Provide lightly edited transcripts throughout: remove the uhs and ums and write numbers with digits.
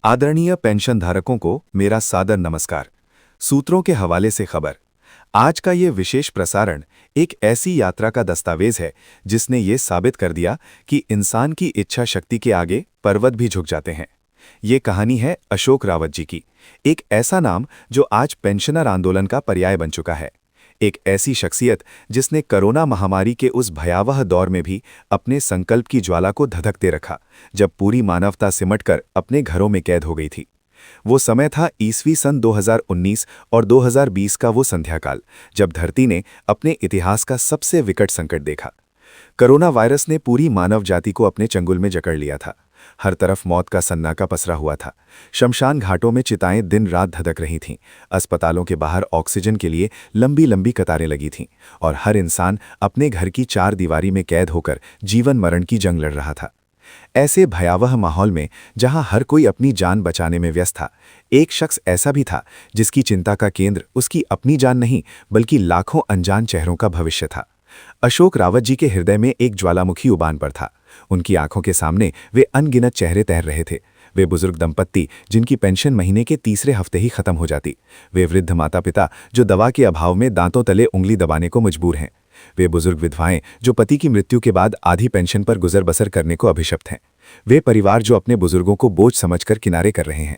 आदरणीय पेंशन धारकों को मेरा सादर नमस्कार। सूत्रों के हवाले से खबर। आज का ये विशेष प्रसारण एक ऐसी यात्रा का दस्तावेज है जिसने ये साबित कर दिया कि इंसान की इच्छा शक्ति के आगे पर्वत भी झुक जाते हैं। ये कहानी है अशोक रावत जी की, एक ऐसा नाम जो आज पेंशनर आंदोलन का पर्याय बन चुका है। एक ऐसी शख्सियत जिसने कोरोना महामारी के उस भयावह दौर में भी अपने संकल्प की ज्वाला को धधकते रखा, जब पूरी मानवता सिमटकर अपने घरों में कैद हो गई थी। वो समय था ईस्वी सन 2019 और 2020 का वो संध्याकाल, जब धरती ने अपने इतिहास का सबसे विकट संकट देखा। कोरोना वायरस ने पूरी मानव जाति को अपने चंगुल में जकड़ लिया था। हर तरफ मौत का सन्नाटा पसरा हुआ था। शमशान घाटों में चिताएं दिन रात धधक रही थीं। अस्पतालों के बाहर ऑक्सीजन के लिए लंबी लंबी कतारें लगी थीं और हर इंसान अपने घर की चार दीवारी में कैद होकर जीवन मरण की जंग लड़ रहा था। ऐसे भयावह माहौल में जहां हर कोई अपनी जान बचाने में व्यस्त था, एक शख्स ऐसा भी था जिसकी चिंता का केंद्र उसकी अपनी जान नहीं बल्कि लाखों अनजान चेहरों का भविष्य था। अशोक रावत जी के हृदय में एक ज्वालामुखी उबान पर था। उनकी आंखों के सामने वे अनगिनत चेहरे तैर रहे थे। वे बुजुर्ग दंपत्ति जिनकी पेंशन महीने के तीसरे हफ्ते ही खत्म हो जाती। वे वृद्ध माता पिता जो दवा के अभाव में दांतों तले उंगली दबाने को मजबूर हैं। वे बुजुर्ग विधवाएं जो पति की मृत्यु के बाद आधी पेंशन पर गुजर बसर करने को अभिशप्त हैं। वे परिवार जो अपने बुजुर्गों को बोझ समझकर किनारे कर रहे हैं।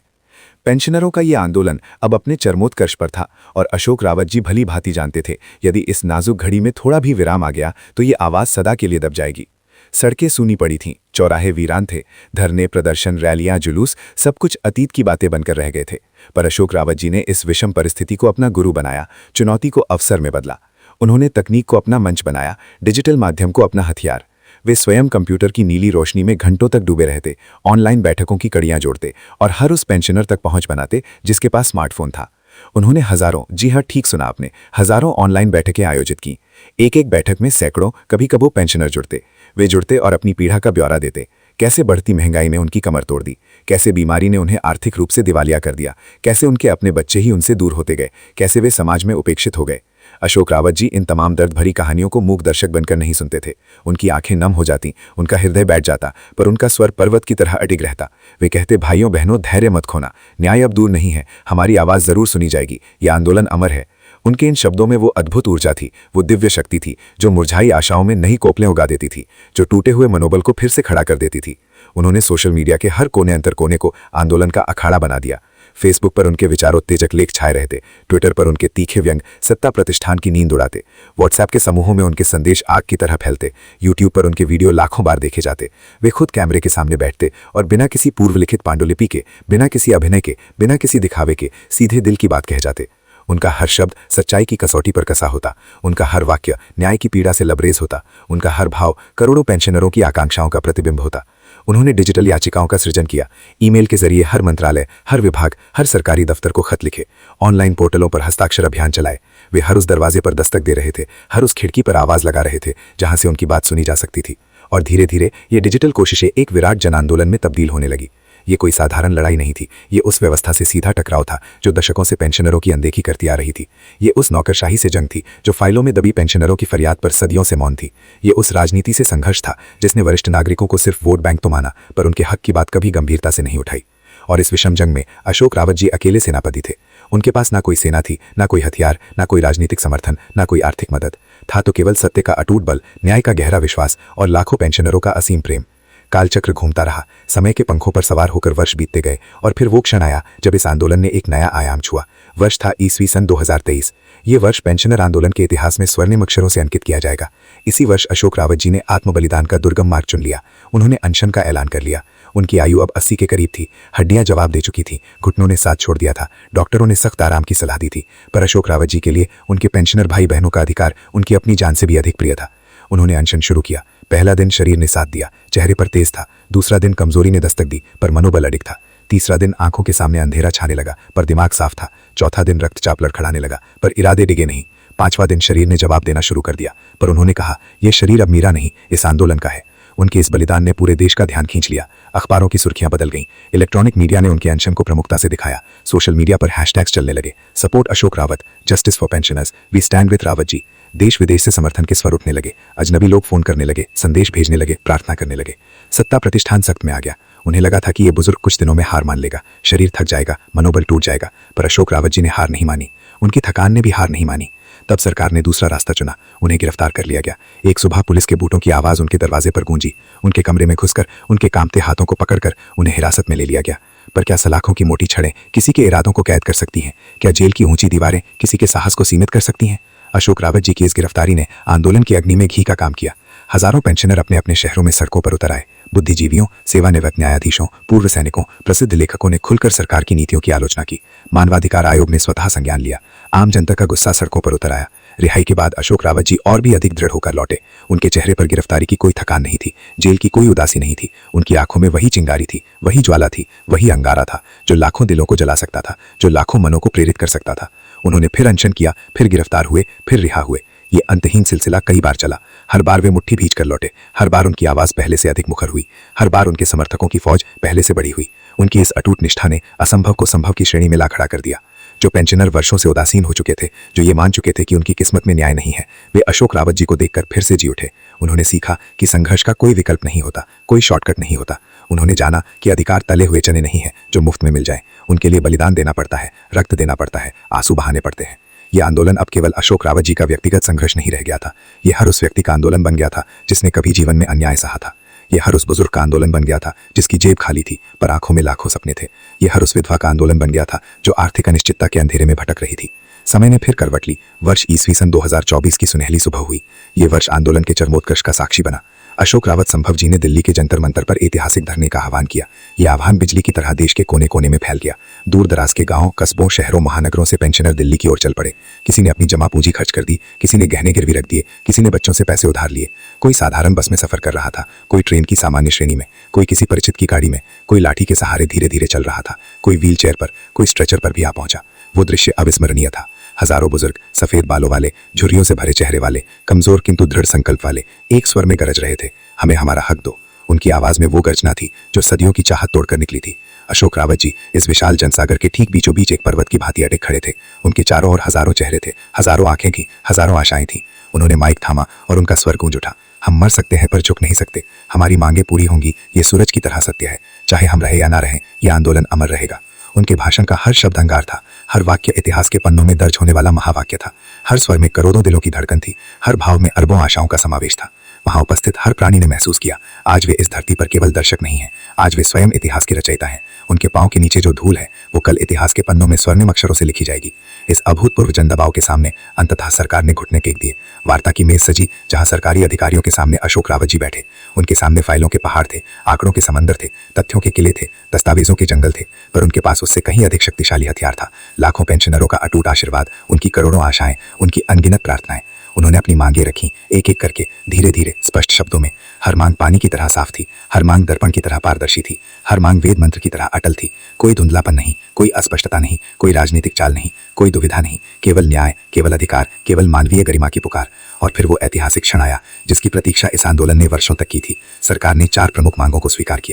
पेंशनरों का ये आंदोलन अब अपने चरमोत्कर्ष पर था और अशोक रावत जी भली भांति जानते थे, यदि इस नाजुक घड़ी में थोड़ा भी विराम आ गया तो ये आवाज सदा के लिए दब जाएगी। सड़कें सूनी पड़ी थीं, चौराहे वीरान थे, धरने, प्रदर्शन, रैलियां, जुलूस, सब कुछ अतीत की बातें बनकर रह गए थे। पर अशोक रावत जी ने इस विषम परिस्थिति को अपना गुरु बनाया, चुनौती को अवसर में बदला। उन्होंने तकनीक को अपना मंच बनाया, डिजिटल माध्यम को अपना हथियार। वे स्वयं कंप्यूटर की नीली रोशनी में घंटों तक डूबे रहते, ऑनलाइन बैठकों की कड़ियां जोड़ते और हर उस पेंशनर तक पहुंच बनाते जिसके पास स्मार्टफोन था। उन्होंने हजारों, जी हाँ ठीक सुना आपने, हजारों ऑनलाइन बैठकें आयोजित की। एक एक बैठक में सैकड़ों, कभी कभी पेंशनर जुड़ते। वे जुड़ते और अपनी पीड़ा का ब्यौरा देते। कैसे बढ़ती महंगाई ने उनकी कमर तोड़ दी, कैसे बीमारी ने उन्हें आर्थिक रूप से दिवालिया कर दिया, कैसे उनके अपने बच्चे ही उनसे दूर होते गए, कैसे वे समाज में उपेक्षित हो गए। अशोक रावत जी इन तमाम दर्द भरी कहानियों को मूक दर्शक बनकर नहीं सुनते थे। उनकी आंखें नम हो जाती, उनका हृदय बैठ जाता, पर उनका स्वर पर्वत की तरह अडिग रहता। वे कहते, भाइयों बहनों, धैर्य मत खोना, न्याय अब दूर नहीं है, हमारी आवाज़ जरूर सुनी जाएगी, यह आंदोलन अमर है। उनके इन शब्दों में वो अद्भुत ऊर्जा थी, वो दिव्य शक्ति थी जो मुरझाई आशाओं में नई कोपलें उगा देती थी, जो टूटे हुए मनोबल को फिर से खड़ा कर देती थी। उन्होंने सोशल मीडिया के हर कोने अंतर कोने को आंदोलन का अखाड़ा बना दिया। फेसबुक पर उनके विचारोत्तेजक लेख छाए रहते, ट्विटर पर उनके तीखे व्यंग सत्ता प्रतिष्ठान की नींद उड़ाते, व्हाट्सएप के समूहों में उनके संदेश आग की तरह फैलते, यूट्यूब पर उनके वीडियो लाखों बार देखे जाते। वे खुद कैमरे के सामने बैठते और बिना किसी पूर्वलिखित पांडुलिपि के, बिना किसी अभिनय के, बिना किसी दिखावे के सीधे दिल की बात कह जाते। उनका हर शब्द सच्चाई की कसौटी पर कसा होता, उनका हर वाक्य न्याय की पीड़ा से लबरेज होता, उनका हर भाव करोड़ों पेंशनरों की आकांक्षाओं का प्रतिबिंब होता। उन्होंने डिजिटल याचिकाओं का सृजन किया, ईमेल के जरिए हर मंत्रालय, हर विभाग, हर सरकारी दफ्तर को खत लिखे, ऑनलाइन पोर्टलों पर हस्ताक्षर अभियान चलाए। वे हर उस दरवाजे पर दस्तक दे रहे थे, हर उस खिड़की पर आवाज लगा रहे थे जहां से उनकी बात सुनी जा सकती थी। और धीरे धीरे ये डिजिटल कोशिशें एक विराट जन आंदोलन में तब्दील होने लगी। ये कोई साधारण लड़ाई नहीं थी, ये उस व्यवस्था से सीधा टकराव था जो दशकों से पेंशनरों की अनदेखी करती आ रही थी। ये उस नौकरशाही से जंग थी जो फाइलों में दबी पेंशनरों की फरियाद पर सदियों से मौन थी। ये उस राजनीति से संघर्ष था जिसने वरिष्ठ नागरिकों को सिर्फ वोट बैंक तो माना, पर उनके हक की बात कभी गंभीरता से नहीं उठाई। और इस विषम जंग में अशोक रावत जी अकेले सेनापति थे। उनके पास ना कोई सेना थी, ना कोई हथियार, ना कोई राजनीतिक समर्थन, ना कोई आर्थिक मदद। था तो केवल सत्य का अटूट बल, न्याय का गहरा विश्वास और लाखों पेंशनरों का असीम प्रेम। कालचक्र घूमता रहा, समय के पंखों पर सवार होकर वर्ष बीतते गए और फिर वो क्षण आया जब इस आंदोलन ने एक नया आयाम छुआ। वर्ष था ईस्वी सन 2023। ये वर्ष पेंशनर आंदोलन के इतिहास में स्वर्णिम अक्षरों से अंकित किया जाएगा। इसी वर्ष अशोक रावत जी ने आत्मबलिदान का दुर्गम मार्ग चुन लिया। उन्होंने अनशन का ऐलान कर लिया। उनकी आयु अब 80 के करीब थी, हड्डियां जवाब दे चुकी थीं, घुटनों ने साथ छोड़ दिया था, डॉक्टरों ने सख्त आराम की सलाह दी थी, पर अशोक रावत जी के लिए उनके पेंशनर भाई बहनों का अधिकार उनकी अपनी जान से भी अधिक प्रिय था। उन्होंने अनशन शुरू किया। पहला दिन शरीर ने साथ दिया, चेहरे पर तेज था। दूसरा दिन कमजोरी ने दस्तक दी, पर मनोबल अडिग था। तीसरा दिन आंखों के सामने अंधेरा छाने लगा, पर दिमाग साफ था। चौथा दिन रक्तचाप लड़खड़ाने लगा, पर इरादे डिगे नहीं। पांचवा दिन शरीर ने जवाब देना शुरू कर दिया, पर उन्होंने कहा, यह शरीर अब मेरा नहीं, इस आंदोलन का है। उनके इस बलिदान ने पूरे देश का ध्यान खींच लिया। अखबारों की सुर्खियां बदल गईं, इलेक्ट्रॉनिक मीडिया ने उनके अनशन को प्रमुखता से दिखाया, सोशल मीडिया पर हैशटैग्स चलने लगे, support Ashok Rawat, justice for pensioners, we stand with Rawat ji. देश विदेश से समर्थन के स्वर उठने लगे, अजनबी लोग फोन करने लगे, संदेश भेजने लगे, प्रार्थना करने लगे। सत्ता प्रतिष्ठान सख्त में आ गया। उन्हें लगा था कि ये बुजुर्ग कुछ दिनों में हार मान लेगा, शरीर थक जाएगा, मनोबल टूट जाएगा, पर अशोक रावत जी ने हार नहीं मानी। उनकी थकान ने भी हार नहीं मानी। तब सरकार ने दूसरा रास्ता चुना। उन्हें गिरफ्तार कर लिया गया। एक सुबह पुलिस के बूटों की आवाज़ उनके दरवाजे पर गूंजी। उनके कमरे में घुसकर उनके कांपते हाथों को पकड़कर उन्हें हिरासत में ले लिया गया। पर क्या सलाखों की मोटी छड़ें किसी के इरादों को कैद कर सकती हैं? क्या जेल की ऊंची दीवारें किसी के साहस को सीमित कर सकती हैं? अशोक रावत जी की इस गिरफ्तारी ने आंदोलन की अग्नि में घी का काम किया। हजारों पेंशनर अपने अपने शहरों में सड़कों पर उतर आए। बुद्धिजीवियों, सेवानिवृत्त न्यायाधीशों, पूर्व सैनिकों, प्रसिद्ध लेखकों ने खुलकर सरकार की नीतियों की आलोचना की। मानवाधिकार आयोग ने स्वतः संज्ञान लिया। आम जनता का गुस्सा सड़कों पर उतर आया। रिहाई के बाद अशोक रावत जी और भी अधिक दृढ़ होकर लौटे। उनके चेहरे पर गिरफ्तारी की कोई थकान नहीं थी, जेल की कोई उदासी नहीं थी। उनकी आंखों में वही चिंगारी थी, वही ज्वाला थी, वही अंगारा था जो लाखों दिलों को जला सकता था, जो लाखों मनों को प्रेरित कर सकता था। उन्होंने फिर अनशन किया, फिर गिरफ्तार हुए, फिर रिहा हुए। ये अंतहीन सिलसिला कई बार चला। हर बार वे मुट्ठी भींच कर लौटे। हर बार उनकी आवाज़ पहले से अधिक मुखर हुई। हर बार उनके समर्थकों की फौज पहले से बड़ी हुई। उनकी इस अटूट निष्ठा ने असंभव को संभव की श्रेणी में ला खड़ा कर दिया। जो पेंशनर वर्षों से उदासीन हो चुके थे, जो ये मान चुके थे कि उनकी किस्मत में न्याय नहीं है, वे अशोक रावत जी को देखकर फिर से जी उठे। उन्होंने सीखा कि संघर्ष का कोई विकल्प नहीं होता, कोई शॉर्टकट नहीं होता। उन्होंने जाना कि अधिकार तले हुए चने नहीं है जो मुफ्त में मिल जाए। उनके लिए बलिदान देना पड़ता है, रक्त देना पड़ता है, आंसू बहाने पड़ते हैं। यह आंदोलन अब केवल अशोक रावत जी का व्यक्तिगत संघर्ष नहीं रह गया था। यह हर उस व्यक्ति का आंदोलन बन गया था जिसने कभी जीवन में अन्याय सहा था। यह हर उस बुजुर्ग का आंदोलन बन गया था जिसकी जेब खाली थी पर आंखों में लाखों सपने थे। यह हर उस विधवा का आंदोलन बन गया था जो आर्थिक अनिश्चितता के अंधेरे में भटक रही थी। समय ने फिर करवट ली। वर्ष ईस्वी सन 2024 की सुनहली सुबह हुई। ये वर्ष आंदोलन के चरमोत्कर्ष का साक्षी बना। अशोक रावत संभव जी ने दिल्ली के जंतर मंतर पर ऐतिहासिक धरने का आह्वान किया। यह आह्वान बिजली की तरह देश के कोने कोने में फैल गया। दूर दराज के गांवों, कस्बों, शहरों, महानगरों से पेंशनर दिल्ली की ओर चल पड़े। किसी ने अपनी जमा पूंजी खर्च कर दी, किसी ने गहने गिरवी रख दिए, किसी ने बच्चों से पैसे उधार लिए। कोई साधारण बस में सफर कर रहा था, कोई ट्रेन की सामान्य श्रेणी में, कोई किसी परिचित की गाड़ी में, कोई लाठी के सहारे धीरे धीरे चल रहा था, कोई व्हील चेयर पर, कोई स्ट्रेचर पर भी आ पहुंचा। वो दृश्य अविस्मरणीय था। हजारों बुजुर्ग, सफेद बालों वाले, झुर्रियों से भरे चेहरे वाले, कमजोर किंतु दृढ़ संकल्प वाले, एक स्वर में गरज रहे थे, हमें हमारा हक दो। उनकी आवाज में वो गर्जना थी जो सदियों की चाहत तोड़कर निकली थी। अशोक रावत जी इस विशाल जनसागर के ठीक बीचों बीच एक पर्वत की भांति अड़े खड़े थे। उनके चारों ओर हजारों चेहरे थे, हजारों आंखें थी, हजारों आशाएं थी। उन्होंने माइक थामा और उनका स्वर गूंज उठा। हम मर सकते हैं पर झुक नहीं सकते। हमारी मांगे पूरी होंगी, ये सूरज की तरह सत्य है। चाहे हम रहे या ना रहे, यह आंदोलन अमर रहेगा। उनके भाषण का हर शब्द अंगार था। हर वाक्य इतिहास के पन्नों में दर्ज होने वाला महावाक्य था। हर स्वर में करोड़ों दिलों की धड़कन थी। हर भाव में अरबों आशाओं का समावेश था। वहां उपस्थित हर प्राणी ने महसूस किया, आज वे इस धरती पर केवल दर्शक नहीं हैं, आज वे स्वयं इतिहास के रचयिता हैं। उनके पांव के नीचे जो धूल है वो कल इतिहास के पन्नों में स्वर्णिम अक्षरों से लिखी जाएगी। इस अभूतपूर्व जनदबाव के सामने अंततः सरकार ने घुटने टेक दिए। वार्ता की मेज सजी, जहां सरकारी अधिकारियों के सामने अशोक रावत जी बैठे। उनके सामने फाइलों के पहाड़ थे, आंकड़ों के समंदर थे, तथ्यों के किले थे, दस्तावेजों के जंगल थे, पर उनके पास उससे कहीं अधिक शक्तिशाली हथियार था। लाखों पेंशनरों का अटूट आशीर्वाद, उनकी करोड़ों आशाएं, उनकी अनगिनत प्रार्थनाएं। उन्होंने अपनी मांगे रखी, एक एक करके, धीरे धीरे, स्पष्ट शब्दों में। हर मांग पानी की तरह साफ थी, हर मांग दर्पण की तरह पारदर्शी थी, हर मांग वेद मंत्र की तरह अटल थी। कोई धुंधलापन नहीं, कोई अस्पष्टता नहीं, कोई राजनीतिक चाल नहीं, कोई दुविधा नहीं। केवल न्याय, केवल अधिकार, केवल मानवीय गरिमा की पुकार। और फिर वो ऐतिहासिक क्षण आया जिसकी प्रतीक्षा इस आंदोलन ने वर्षों तक की थी। सरकार ने 4 प्रमुख मांगों को स्वीकार किया।